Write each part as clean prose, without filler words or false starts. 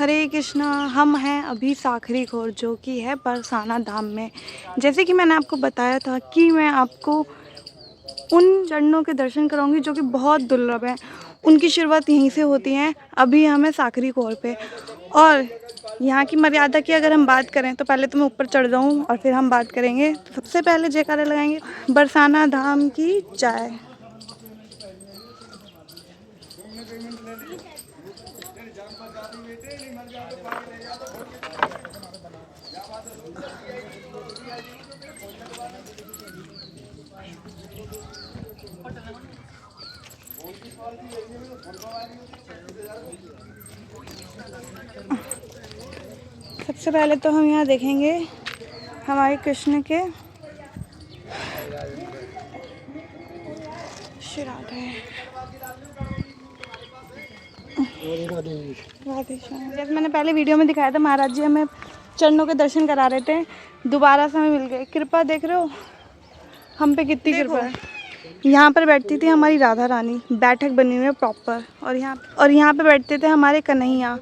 हरे कृष्णा। हम हैं अभी साखरी खोर जो कि है बरसाना धाम में। जैसे कि मैंने आपको बताया था कि मैं आपको उन चरणों के दर्शन कराऊंगी जो कि बहुत दुर्लभ हैं। उनकी शुरुआत यहीं से होती है। अभी हम हैं साखरी खोर पे और यहाँ की मर्यादा की अगर हम बात करें तो पहले तो मैं ऊपर चढ़ जाऊँ और फिर हम बात करेंगे। तो सबसे पहले जयकारा लगाएंगे बरसाना धाम की चाय। सबसे पहले तो हम यहाँ देखेंगे हमारे कृष्ण के राधे जैसे मैंने पहले वीडियो में दिखाया था, महाराज जी हमें चरणों के दर्शन करा रहे थे। दोबारा से हमें मिल गए। कृपा देख रहे हो हम पे कितनी कृपा है। यहाँ पर बैठती थी हमारी राधा रानी, बैठक बनी हुई है प्रॉपर। और यहाँ पे बैठते थे हमारे कन्हैया।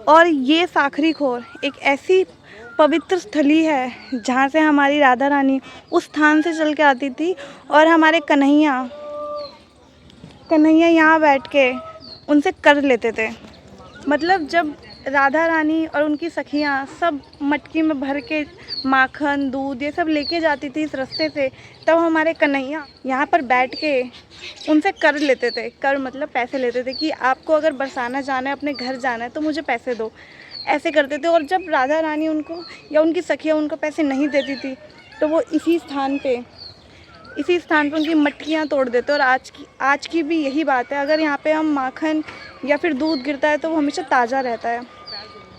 और ये साखरी खोर एक ऐसी पवित्र स्थली है जहाँ से हमारी राधा रानी उस स्थान से चल के आती थी और हमारे कन्हैया यहाँ बैठ के उनसे कर लेते थे। मतलब जब राधा रानी और उनकी सखियाँ सब मटकी में भर के माखन दूध ये सब लेके जाती थी इस रास्ते से, तब हमारे कन्हैया यहाँ पर बैठ के उनसे कर लेते थे। कर मतलब पैसे लेते थे कि आपको अगर बरसाना जाना है, अपने घर जाना है तो मुझे पैसे दो, ऐसे करते थे। और जब राधा रानी उनको या उनकी सखियाँ उनको पैसे नहीं देती थी तो वो इसी स्थान पे उनकी मटकियाँ तोड़ देते। और आज की भी यही बात है। अगर यहाँ पे हम माखन या फिर दूध गिरता है तो वो हमेशा ताज़ा रहता है।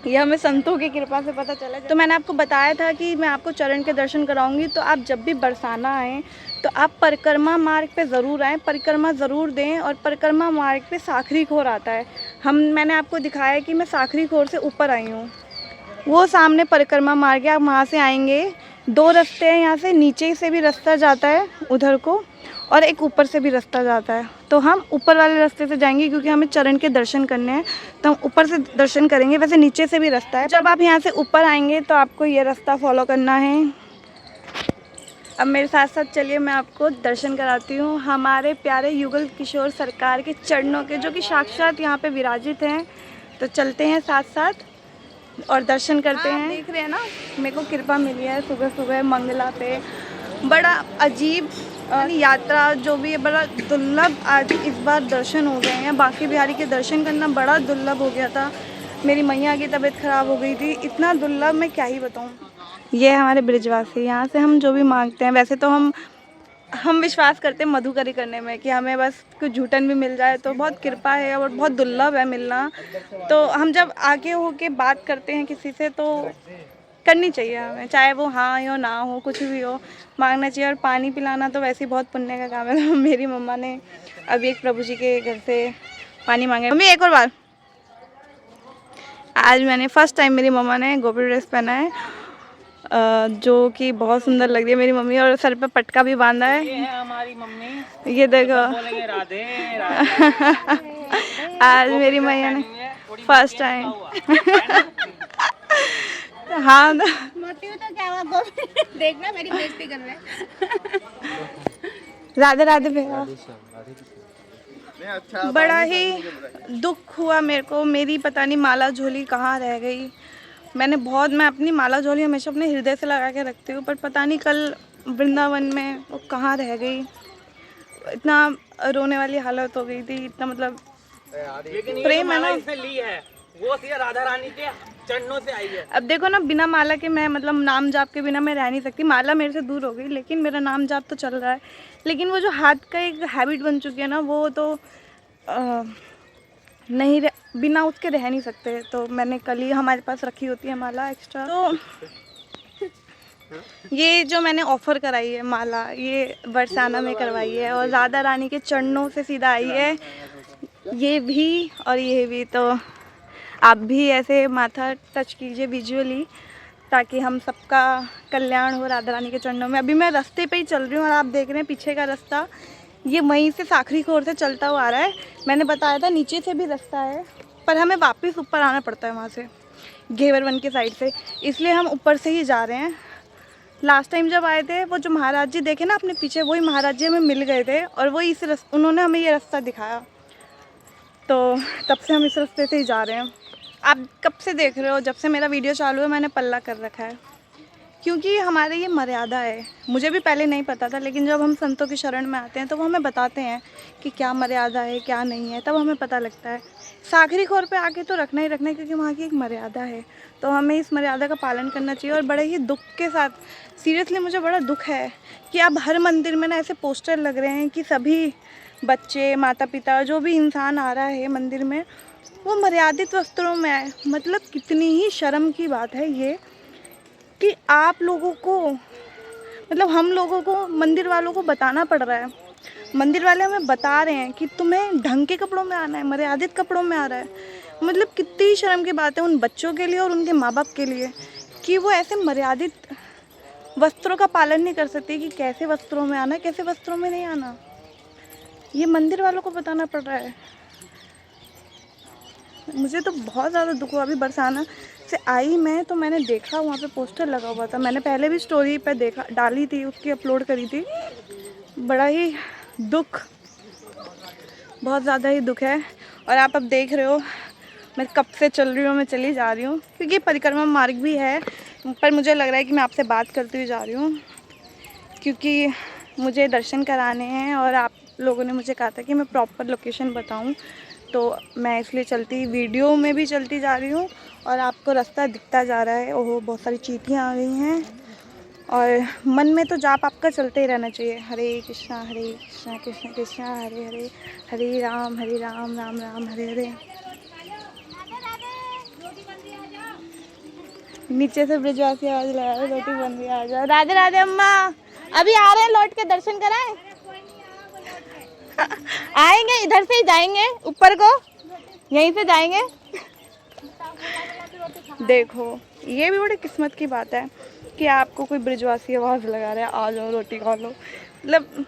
यह हमें संतों की कृपा से पता चला। तो मैंने आपको बताया था कि मैं आपको चरण के दर्शन कराऊंगी। तो आप जब भी बरसाना आएँ तो आप परिक्रमा मार्ग पे ज़रूर आएँ, परिक्रमा ज़रूर दें। और परिक्रमा मार्ग पे साखरी खोर आता है। मैंने आपको दिखाया कि मैं साखरी खोर से ऊपर आई हूँ। वो सामने परिक्रमा मार्ग है, आप वहाँ से आएंगे। 2 रास्ते हैं, यहाँ से नीचे से भी रास्ता जाता है उधर को और एक ऊपर से भी रास्ता जाता है। तो हम ऊपर वाले रास्ते से जाएंगे क्योंकि हमें चरण के दर्शन करने हैं, तो हम ऊपर से दर्शन करेंगे। वैसे नीचे से भी रास्ता है। जब आप यहाँ से ऊपर आएंगे तो आपको ये रास्ता फॉलो करना है। अब मेरे साथ साथ चलिए मैं आपको दर्शन कराती हूँ हमारे प्यारे युगल किशोर सरकार के चरणों के, जो कि साक्षात यहाँ पे विराजित हैं। तो चलते हैं साथ साथ और दर्शन करते हैं। देख रहे हैं ना, मेरे को कृपा मिली है सुबह सुबह मंगला पे। बड़ा अजीब यात्रा जो भी है, बड़ा दुर्लभ आज इस बार दर्शन हो गए हैं। बांके बिहारी के दर्शन करना बड़ा दुर्लभ हो गया था। मेरी मैया की तबीयत ख़राब हो गई थी, इतना दुर्लभ मैं क्या ही बताऊँ। ये है हमारे ब्रिजवासी। यहाँ से हम जो भी मांगते हैं, वैसे तो हम विश्वास करते हैं मधुकरी करने में कि हमें बस कुछ झूठन भी मिल जाए तो बहुत कृपा है और बहुत दुर्लभ है मिलना। तो हम जब आगे होके बात करते हैं किसी से तो करनी चाहिए हमें, चाहे वो हाँ हो ना हो, कुछ भी हो, मांगना चाहिए। और पानी पिलाना तो वैसे ही बहुत पुण्य का काम है। तो मेरी मम्मा ने अभी एक प्रभु जी के घर से पानी मांगे। मम्मी एक और बार। आज मैंने फर्स्ट टाइम मेरी मम्मा ने गोपी ड्रेस पहना है जो कि बहुत सुंदर लग रही है मेरी मम्मी। और सर पे पटका भी बांधा है। ये है हमारी मम्मी। ये देखो राधे आज मेरी मैया ने फर्स्ट टाइम हाँ मोटी तो क्या हुआ, देखना मेरी बेइज्जती कर रहे हैं। राधे राधे भैया। बड़ा ही दुख हुआ मेरे को, मेरी पता नहीं माला झोली कहाँ रह गई। मैं अपनी माला झोली हमेशा अपने हृदय से लगा के रखती हूँ, पर पता नहीं कल वृंदावन में वो कहाँ रह गई। इतना रोने वाली हालत हो गई थी, इतना मतलब प्रेम है ना, ली है वो राधा रानी के चरणों से आई है। अब देखो ना, बिना माला के मैं मतलब नाम जाप के बिना मैं रह नहीं सकती। माला मेरे से दूर हो गई लेकिन मेरा नाम जाप तो चल रहा है। लेकिन वो जो हाथ का एक हैबिट बन चुकी है ना, वो तो बिना उसके रह नहीं सकते। तो मैंने कल ही हमारे पास रखी होती है माला एक्स्ट्रा। तो ये जो मैंने ऑफ़र कराई है माला, ये बरसाना में करवाई है और राधा रानी के चरणों से सीधा आई है। ये भी और ये भी। तो आप भी ऐसे माथा टच कीजिए विजुअली ताकि हम सबका कल्याण हो राधा रानी के चरणों में। अभी मैं रास्ते पे ही चल रही हूँ और आप देख रहे हैं पीछे का रास्ता, ये वहीं से साखरी खोर से चलता हुआ आ रहा है। मैंने बताया था नीचे से भी रास्ता है पर हमें वापस ऊपर आना पड़ता है वहाँ से, घेवर वन के साइड से, इसलिए हम ऊपर से ही जा रहे हैं। लास्ट टाइम जब आए थे वो जो महाराज जी देखे ना अपने पीछे, वही महाराज जी हमें मिल गए थे और वही उन्होंने हमें ये रास्ता दिखाया, तो तब से हम इस रास्ते से ही जा रहे हैं। आप कब से देख रहे हो? जब से मेरा वीडियो चालू है मैंने पल्ला कर रखा है, क्योंकि हमारे ये मर्यादा है। मुझे भी पहले नहीं पता था, लेकिन जब हम संतों की शरण में आते हैं तो वो हमें बताते हैं कि क्या मर्यादा है क्या नहीं है, तब हमें पता लगता है। साखरी खोर पे आके तो रखना ही रखना है, क्योंकि वहाँ की एक मर्यादा है, तो हमें इस मर्यादा का पालन करना चाहिए। और बड़े ही दुख के साथ, सीरियसली मुझे बड़ा दुख है कि अब हर मंदिर में ना ऐसे पोस्टर लग रहे हैं कि सभी बच्चे, माता पिता, जो भी इंसान आ रहा है मंदिर में, वो मर्यादित वस्त्रों में आए। मतलब कितनी ही शर्म की बात है ये कि आप लोगों को, मतलब हम लोगों को, मंदिर वालों को बताना पड़ रहा है। मंदिर वाले हमें बता रहे हैं कि तुम्हें ढंग के कपड़ों में आना है, मर्यादित कपड़ों में आ रहा है। मतलब कितनी शर्म की बात है उन बच्चों के लिए और उनके माँ बाप के लिए कि वो ऐसे मर्यादित वस्त्रों का पालन नहीं कर सकते कि कैसे वस्त्रों में आना है, कैसे वस्त्रों में नहीं आना। ये मंदिर वालों को बताना पड़ रहा है। मुझे तो बहुत ज़्यादा दुख हुआ। अभी बरसाना से आई मैं तो मैंने देखा वहाँ पे पोस्टर लगा हुआ था। मैंने पहले भी स्टोरी पे देखा, डाली थी, उसकी अपलोड करी थी। बड़ा ही दुख, बहुत ज़्यादा ही दुख है। और आप अब देख रहे हो मैं कब से चल रही हूँ, मैं चली जा रही हूँ, क्योंकि परिक्रमा मार्ग भी है, पर मुझे लग रहा है कि मैं आपसे बात करती हुई जा रही हूँ, क्योंकि मुझे दर्शन कराने हैं और आप लोगों ने मुझे कहा था कि मैं प्रॉपर लोकेशन बताऊँ, तो मैं इसलिए चलती, वीडियो में भी चलती जा रही हूँ और आपको रास्ता दिखता जा रहा है। ओहो, बहुत सारी चींटियाँ आ गई हैं और मन में तो जाप आपका चलते ही रहना चाहिए। हरे कृष्णा कृष्ण कृष्णा हरे हरे, हरे राम राम राम हरे हरे। नीचे से ब्रिजवासी आवाज लगा रहे, रोटी बन रही, आ जाओ। राधे राधे अम्मा, अभी आ रहे हैं, लौट के दर्शन कराएं। आएंगे, इधर से ही जाएंगे, ऊपर को यहीं से जाएंगे। देखो ये भी बड़ी किस्मत की बात है कि आपको कोई ब्रिजवासी आवाज़ लगा रहा है, आ जाओ रोटी खा लो। मतलब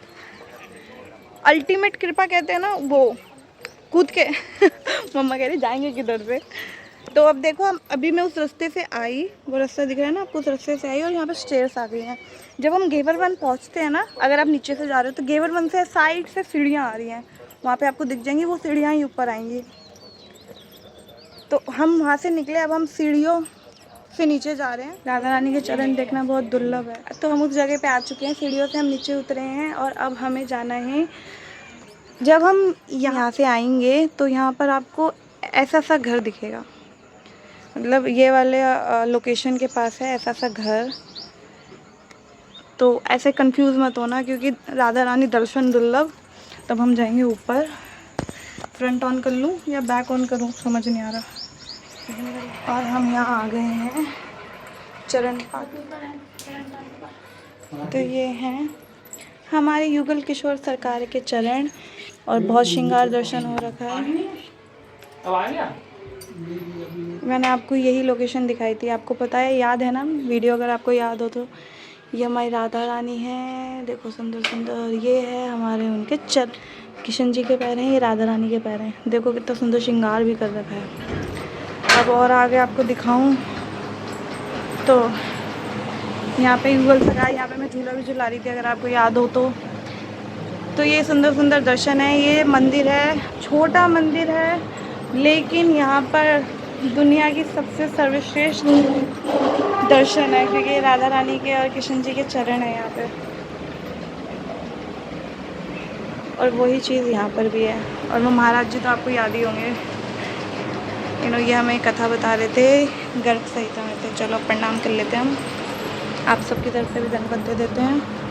अल्टीमेट कृपा कहते हैं ना, वो कूद के मम्मा कह रही जाएंगे किधर से। तो अब देखो, हम अभी मैं उस रास्ते से आई, वो रास्ता दिख रहा है ना आपको, उस रास्ते से आई और यहाँ पे स्टेयर्स आ गई हैं। जब हम घेवर वन पहुँचते हैं ना, अगर आप नीचे से जा रहे हो तो घेवर वन से साइड से सीढ़ियाँ आ रही हैं, वहाँ पे आपको दिख जाएंगी, वो सीढ़ियाँ ही ऊपर आएंगी। तो हम वहाँ से निकले, अब हम सीढ़ियों से नीचे जा रहे हैं। राधा रानी के चरण देखना बहुत दुर्लभ है। तो हम उस जगह पे आ चुके हैं, सीढ़ियों से हम नीचे उतरे हैं और अब हमें जाना है। जब हम यहाँ से आएंगे तो यहाँ पर आपको ऐसा सा घर दिखेगा, मतलब ये वाले लोकेशन के पास है ऐसा सा घर। तो ऐसे कंफ्यूज मत होना, क्योंकि राधा रानी दर्शन दुर्लभ। तब हम जाएंगे ऊपर। फ्रंट ऑन कर लूँ या बैक ऑन करूँ, समझ नहीं आ रहा। और हम यहाँ आ गए हैं चरण पाठ। तो ये हैं हमारे युगल किशोर सरकार के चरण और बहुत श्रृंगार दर्शन हो रखा है। मैंने आपको यही लोकेशन दिखाई थी, आपको पता है, याद है ना वीडियो, अगर आपको याद हो तो। ये हमारी राधा रानी है, देखो सुंदर सुंदर। ये है हमारे उनके किशन जी के पैर हैं, ये राधा रानी के पैर हैं। देखो कितना सुंदर श्रृंगार भी कर रखा है। अब और आगे आपको दिखाऊं तो यहाँ पे युगल सरकार, यहाँ पे मैं झूला भी झुला रही थी, अगर आपको याद हो तो। ये सुंदर सुंदर दर्शन है। ये मंदिर है, छोटा मंदिर है, लेकिन यहाँ पर दुनिया की सबसे सर्वश्रेष्ठ दर्शन है, क्योंकि राधा रानी के और कृष्ण जी के चरण है यहाँ पे। और वही चीज़ यहाँ पर भी है। और वो महाराज जी तो आपको याद ही होंगे, ये हमें कथा बता रहे थे, गर्भ संहिता में थे। चलो प्रणाम कर लेते हैं हम, आप सबकी तरफ से भी धन्यवाद दे देते हैं।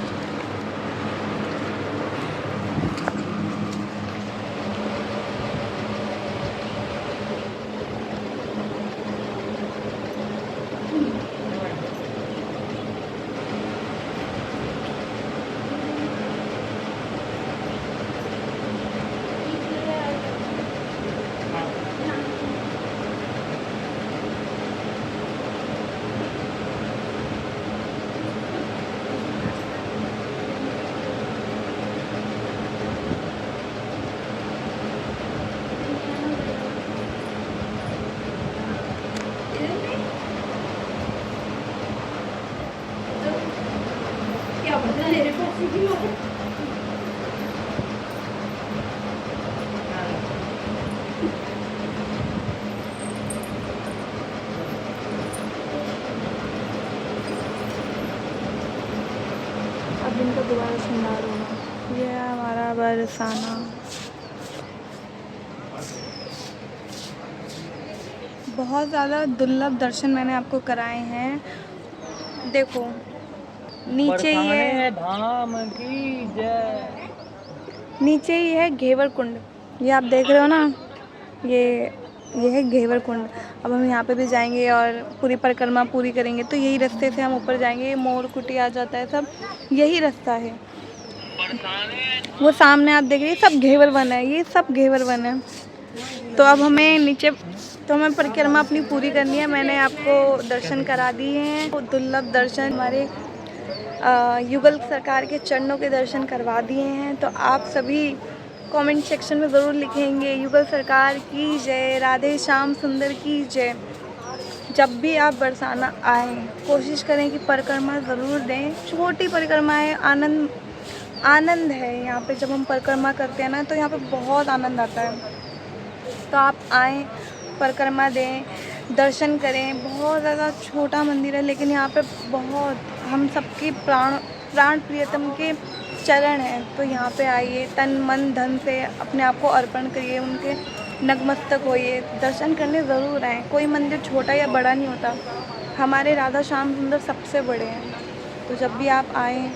इनका दोबारा श्रृंगार होना। ये है हमारा बरसाना। बहुत ज़्यादा दुर्लभ दर्शन मैंने आपको कराए हैं। देखो नीचे ही है धाम की जय। नीचे ही है घेवर कुंड, ये आप देख रहे हो ना, ये है घेवर कुंड। अब हम यहाँ पे भी जाएंगे और पूरी परिक्रमा पूरी करेंगे, तो यही रास्ते से हम ऊपर जाएंगे। ये मोर कुटी आ जाता है, सब यही रास्ता है। वो सामने आप देख रहे हैं सब घेवर वन है, ये सब घेवर वन है। तो अब हमें नीचे, तो हमें परिक्रमा अपनी पूरी करनी है। मैंने आपको दर्शन करा दिए हैं, वो दुर्लभ दर्शन हमारे युगल सरकार के चरणों के दर्शन करवा दिए हैं। तो आप सभी कमेंट सेक्शन में ज़रूर लिखेंगे युगल सरकार की जय, राधे श्याम सुंदर की जय। जब भी आप बरसाना आएँ कोशिश करें कि परिक्रमा ज़रूर दें। छोटी परिक्रमा है, आनंद है यहाँ पे। जब हम परिक्रमा करते हैं ना तो यहाँ पे बहुत आनंद आता है। तो आप आएँ, परिक्रमा दें, दर्शन करें। बहुत ज़्यादा छोटा मंदिर है लेकिन यहाँ पे बहुत हम सबके प्राण प्रियतम के चरण हैं। तो यहाँ पे आइए, तन मन धन से अपने आप को अर्पण करिए, उनके नतमस्तक होइए, दर्शन करने ज़रूर आएँ। कोई मंदिर छोटा या बड़ा नहीं होता, हमारे राधा श्याम सुंदर सबसे बड़े हैं। तो जब भी आप आएँ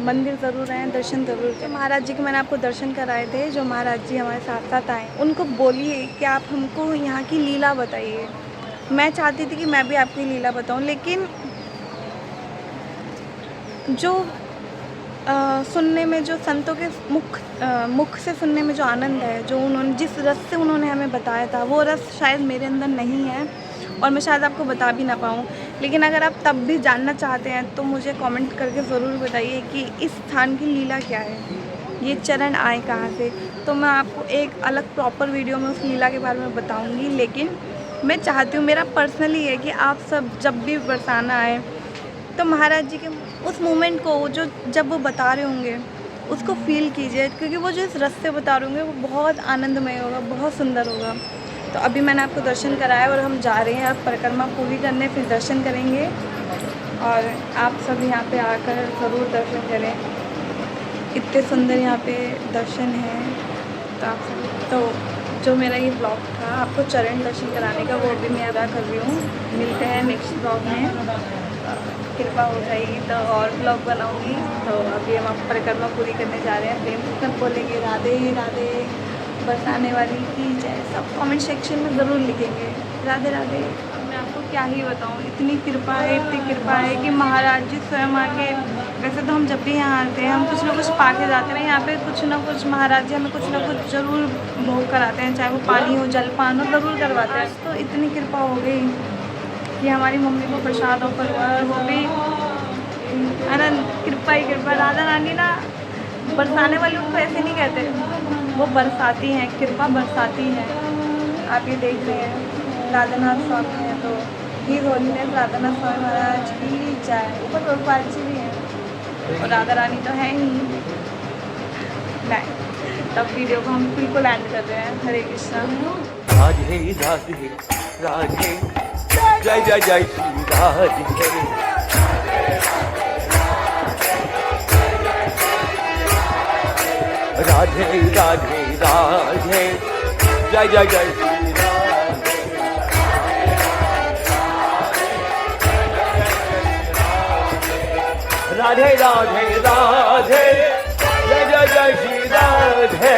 मंदिर ज़रूर आएँ, दर्शन ज़रूर करें। महाराज जी के मैंने आपको दर्शन कराए थे, जो महाराज जी हमारे साथ साथ आए, उनको बोलिए कि आप हमको यहाँ की लीला बताइए। मैं चाहती थी कि मैं भी आपकी लीला बताऊँ, लेकिन जो सुनने में, जो संतों के मुख से सुनने में जो आनंद है, जो उन्होंने जिस रस से उन्होंने हमें बताया था, वो रस शायद मेरे अंदर नहीं है और मैं शायद आपको बता भी ना पाऊँ। लेकिन अगर आप तब भी जानना चाहते हैं तो मुझे कमेंट करके ज़रूर बताइए कि इस स्थान की लीला क्या है, ये चरण आए कहाँ से। तो मैं आपको एक अलग प्रॉपर वीडियो में उस लीला के बारे में बताऊँगी। लेकिन मैं चाहती हूँ, मेरा पर्सनली है कि आप सब जब भी बरसाना आए तो महाराज जी के उस मोमेंट को, जो जब वो बता रहे होंगे उसको फ़ील कीजिए, क्योंकि वो जो इस रस से बता रहे होंगे वो बहुत आनंदमय होगा, बहुत सुंदर होगा। तो अभी मैंने आपको दर्शन कराया और हम जा रहे हैं अब परिक्रमा पूरी करने, फिर दर्शन करेंगे। और आप सब यहाँ पे आकर ज़रूर दर्शन करें, इतने सुंदर यहाँ पे दर्शन हैं। तो आप सब, तो जो मेरा ये ब्लॉग था आपको चरण दर्शन कराने का, वो अभी मैं अदा कर रही हूँ। मिलते हैं नेक्स्ट ब्लॉग में, कृपा हो जाएगी तो और ब्लॉग बनाऊँगी। तो अभी हम परिक्रमा पूरी करने जा रहे हैं। प्रेम से सब बोलेंगे राधे राधे, बरसाने वाली की जय। सब कमेंट सेक्शन में ज़रूर लिखेंगे राधे राधे। मैं आपको क्या ही बताऊँ, इतनी कृपा है कि महाराज जी स्वयं आके, वैसे तो हम जब भी यहाँ आते हैं हम कुछ ना कुछ पा के जाते हैं, यहाँ पे कुछ ना कुछ महाराज जी हमें कुछ ना कुछ ज़रूर भोग कराते हैं, चाहे वो पानी हो, जलपान हो, ज़रूर करवाते हैं। तो इतनी कृपा हो गई कि हमारी मम्मी को प्रसाद ऑफर हुआ, और वो भी अनंत कृपा ही कृपा। राधा रानी ना बरसाने वालों को ऐसे नहीं कहते, वो बरसाती हैं, कृपा बरसाती हैं। आप ये देख रहे हैं राधानाथ स्वामी हैं, तो ही होलीनेस राधानाथ स्वामी महाराज की जय। ऊपर गोपाल जी भी हैं और राधा रानी तो है ही नहीं। तब वीडियो को हम बिल्कुल एंड कर रहे हैं। हरे कृष्णा। राधे राधे राधे, जय जय जय श्री राधे। राधे राधे राधे, जय जय जय श्री राधे। राधे राधे राधे, जय जय जय श्री राधे।